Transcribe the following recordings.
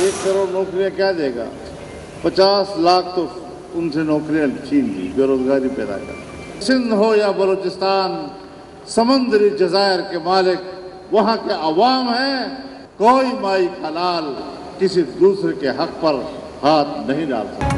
1 करोड़ नौकरियां क्या देगा? 50 लाख तो उनसे नौकरियां छीन ली, बेरोजगारी पैदा कर। सिंध हो या बलूचिस्तान, समंदरी जजायर के मालिक वहां के अवाम हैं। कोई माई का लाल किसी दूसरे के हक पर हाथ नहीं डाल सकता।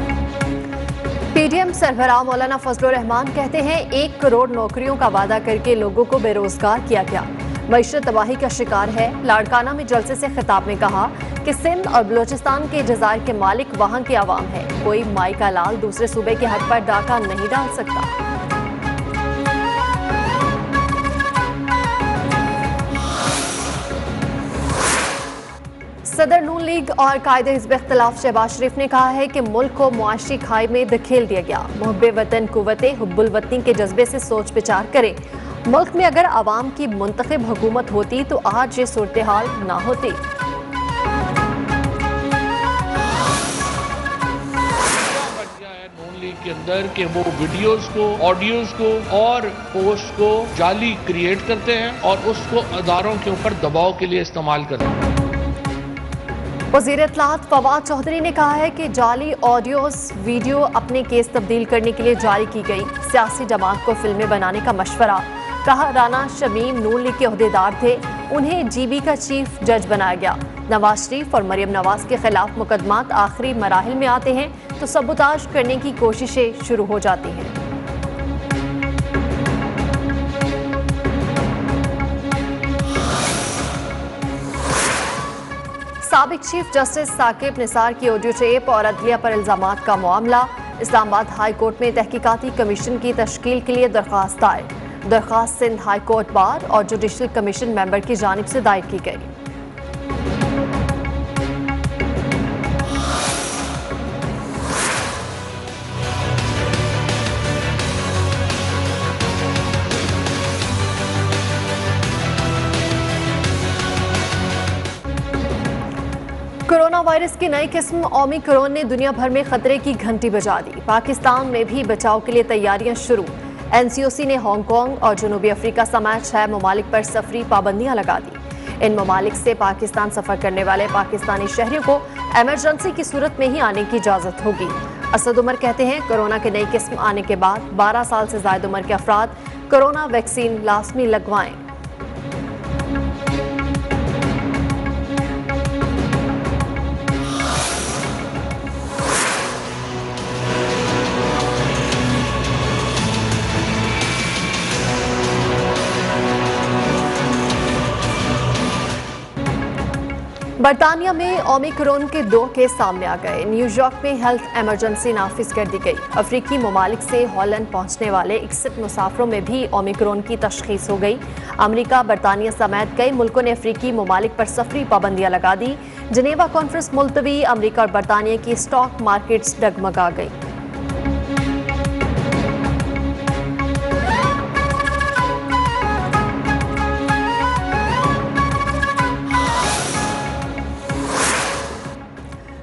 पीडीएम सरबराह मौलाना फजलुर रहमान कहते हैं 1 करोड़ नौकरियों का वादा करके लोगों को बेरोजगार किया गया। मईशत तबाही का शिकार है। लाड़काना में जलसे से खिताब में कहा कि सिंध और बलूचिस्तान के जजायर के मालिक वहां के अवाम है। कोई माई का लाल दूसरे सूबे के हक पर डाका नहीं डाल सकता। सदर नून लीग और कायदे हिज़्ब इख्तिलाफ शहबाज शरीफ ने कहा है कि मुल्क को मुआशी खाई में धकेल दिया गया। मुहब्बे वतन कुव्वते हुब्बुल वतनी के जज्बे से सोच विचार करें। मुल्क में अगर आवाम की मुंतखब हुकूमत होती तो आज ये सूरत हाल ना होती। नून लीग के अंदर कि वो वीडियोस को, ऑडियोज को और पोस्ट को जाली क्रिएट करते हैं और उसको अदारों के ऊपर दबाव के लिए इस्तेमाल करते हैं। वज़ीर इत्तलात फवाद चौधरी ने कहा है कि जाली ऑडियोज वीडियो अपने केस तब्दील करने के लिए जारी की गई। सियासी जमात को फिल्में बनाने का मशवरा। कहा राना शमीम नून लीग के अहदेदार थे, उन्हें जीबी का चीफ जज बनाया गया। नवाज शरीफ और मरियम नवाज के खिलाफ मुकदमात आखिरी मराहिल में आते हैं तो सबूताज करने की कोशिशें शुरू हो जाती हैं। साबिक चीफ जस्टिस साकिब निसार की ऑडियो टेप और अदलिया पर इल्जामात का मामला। इस्लामाबाद हाई कोर्ट में तहकीकाती कमीशन की तश्कील के लिए दरख्वास्त दायर। दरख्वास्त सिंध हाई कोर्ट बार और जुडिशल कमीशन मेंबर की जानिब से दायर की गई। कोरोना वायरस की नई किस्म ओमिक्रॉन ने दुनिया भर में खतरे की घंटी बजा दी। पाकिस्तान में भी बचाव के लिए तैयारियां शुरू। एनसीओसी ने हांगकांग और जनूबी अफ्रीका समेत 6 ममालिक पर सफरी पाबंदियां लगा दी। इन ममालिक से पाकिस्तान सफर करने वाले पाकिस्तानी शहरियों को इमरजेंसी की सूरत में ही आने की इजाजत होगी। असद उमर कहते हैं कोरोना की नई किस्म आने के बाद 12 साल से ज्यादा उम्र के अफराद कोरोना वैक्सीन लाजमी लगवाएं। बरतानिया में ओमिक्रॉन के 2 केस सामने आ गए। न्यूयॉर्क में हेल्थ इमरजेंसी नाफिज कर दी गई। अफ्रीकी ममालिक से हॉलैंड पहुंचने वाले 61 मुसाफिरों में भी ओमिक्रॉन की तशखीस हो गई। अमेरिका, बरतानिया समेत कई मुल्कों ने अफ्रीकी ममालिक पर सफरी पाबंदियां लगा दी। जनेवा कॉन्फ्रेंस मुलतवी। अमेरिका और बरतानिया की स्टॉक मार्केट्स डगमगा गई।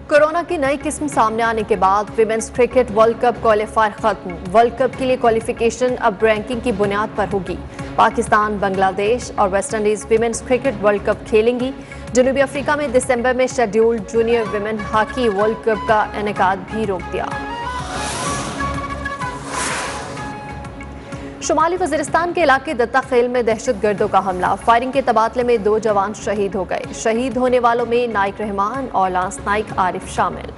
कोरोना की नई किस्म सामने आने के बाद women's cricket world cup qualifier खत्म। वर्ल्ड कप के लिए क्वालिफिकेशन अब रैंकिंग की बुनियाद पर होगी। पाकिस्तान, बांग्लादेश और West Indies women's cricket world cup खेलेंगी। जनूबी अफ्रीका में दिसंबर में scheduled junior women hockey world cup का इनेकाद भी रोक दिया। शुमाली वजीरिस्तान के इलाके दत्ता खेल में दहशतगर्दों का हमला। फायरिंग के तबादले में 2 जवान शहीद हो गए। शहीद होने वालों में नाइक रहमान और लांस नाइक आरिफ शामिल।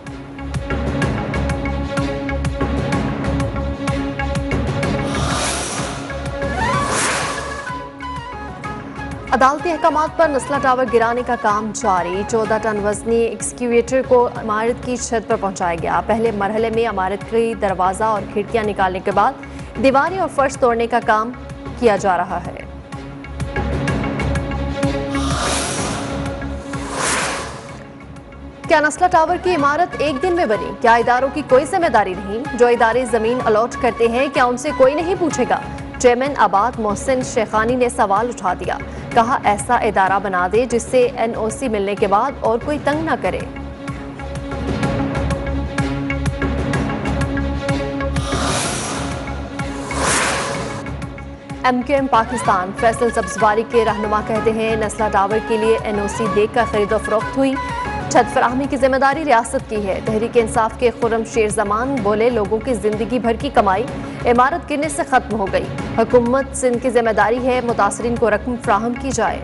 अदालती अहकामात पर नस्ला टावर गिराने का काम जारी। 14 टन वजनी एक्सक्यूवेटर को इमारत की छत पर पहुंचाया गया। पहले मरहले में इमारत की दरवाजा और खिड़कियां निकालने के बाद दीवारें और फर्श तोड़ने का काम किया जा रहा है। क्या नस्ला टावर की इमारत एक दिन में बनी? क्या इदारों की कोई जिम्मेदारी नहीं? जो इदारे जमीन अलॉट करते हैं क्या उनसे कोई नहीं पूछेगा? चेयरमैन आबाद मोहसिन शेखानी ने सवाल उठा दिया। कहा ऐसा इदारा बना दे जिससे एनओसी मिलने के बाद और कोई तंग न करे। MQM पाकिस्तान फैसल सब्जवारी के रहनुमा कहते हैं नस्ला टावर के लिए एनओसी देकर खरीदो फरोख्त हुई। छत फराहमी की जिम्मेदारी रियासत की है। तहरीक इंसाफ के खुर्रम शेर जमान बोले, लोगों की जिंदगी भर की कमाई इमारत गिरने से खत्म हो गई। हुकूमत सिंध की जिम्मेदारी है मुतासरीन को रकम फ्राहम की जाए।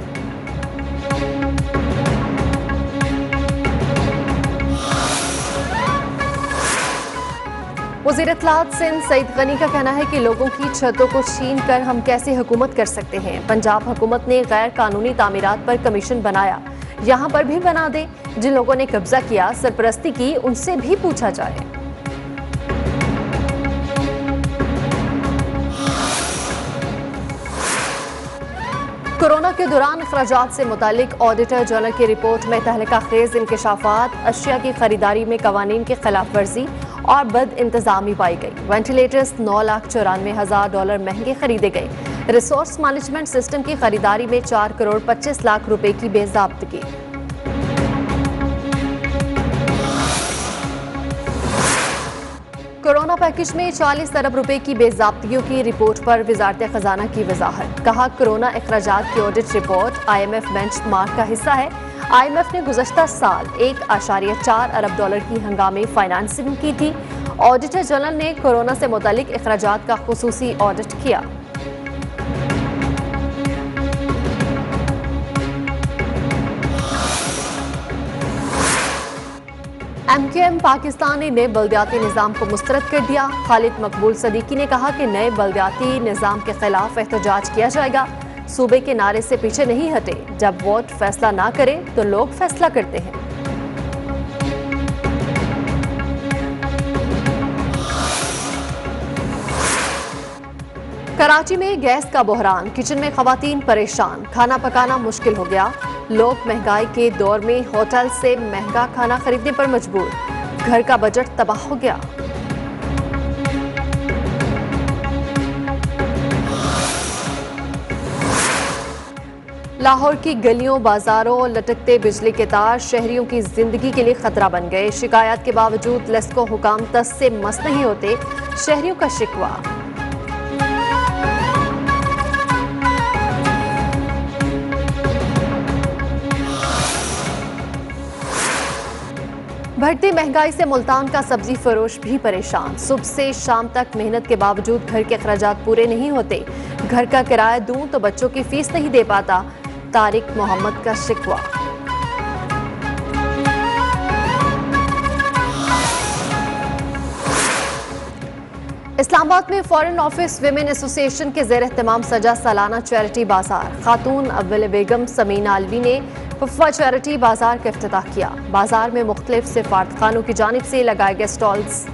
वज़ीर इत्तलात सिंध सईद गनी का कहना है कि लोगों की छतों को छीन कर हम कैसे हुकूमत कर सकते हैं। पंजाब हुकूमत ने गैर कानूनी तामीरात पर कमीशन बनाया, यहाँ पर भी बना दे। जिन लोगों ने कब्जा किया, सरपरस्ती की, उनसे भी पूछा जाए। कोरोना के दौरान अखराजात से मुतालिक ऑडिटर जनरल की रिपोर्ट में तहलका खेज इंकशाफात, अशिया की खरीदारी में कवानीन की खिलाफ वर्जी और बद इंतजामी पाई गई। वेंटिलेटर्स $9,94,000 महंगे खरीदे गए। रिसोर्स मैनेजमेंट सिस्टम की खरीदारी में 4 करोड़ 25 लाख रुपए की बेज़ाब्तगी। कोरोना पैकेज में 40 अरब रुपए की बेज़ाब्तियों की रिपोर्ट पर वजारत खजाना की वजाहत। कहा, कोरोना अखराजात की ऑडिट रिपोर्ट IMF बेंचमार्क का हिस्सा है। IMF ने गुज़श्ता साल $1.4 अरब की हंगामी फाइनेंसिंग की थी। ऑडिटर जनरल ने कोरोना से मुतालिक अखराजात का खुसूसी ऑडिट किया। MKM पाकिस्तान ने नए बल्दियाती निज़ाम को मुस्तरद कर दिया। खालिद मकबूल सदीकी ने कहा कि नए बल्दियाती निज़ाम के खिलाफ एहतजाज किया जाएगा। सूबे के नारे से पीछे नहीं हटे। जब वोट फैसला ना करे तो लोग फैसला करते हैं। कराची में गैस का बहरान, किचन में खवातीन परेशान, खाना पकाना मुश्किल हो गया। लोग महंगाई के दौर में होटल से महंगा खाना खरीदने पर मजबूर। घर का बजट तबाह हो गया। लाहौर की गलियों, बाजारों लटकते बिजली के तार शहरियों की जिंदगी के लिए खतरा बन गए। शिकायत के बावजूद लेस्को हुकाम तस से मस नहीं होते, शहरियों का शिकवा। बढ़ती महंगाई से मुल्तान का सब्जी फरोश भी परेशान। सुबह से शाम तक मेहनत के बावजूद घर के अखराजात पूरे नहीं होते। घर का किराया दूं तो बच्चों की फीस नहीं दे पाता। तारिक मोहम्मद का शिकवा। इस्लामाबाद में फॉरेन ऑफिस विमेन एसोसिएशन के ज़ेर एहतमाम सजा सालाना चैरिटी बाजार। खातून अव्वल बेगम समीना अलवी ने फुफा चैरिटी बाजार का इफ्तिताह किया। बाजार में मुख्तलिफ सिफारतखानों की जानिब से लगाए गए स्टॉल्स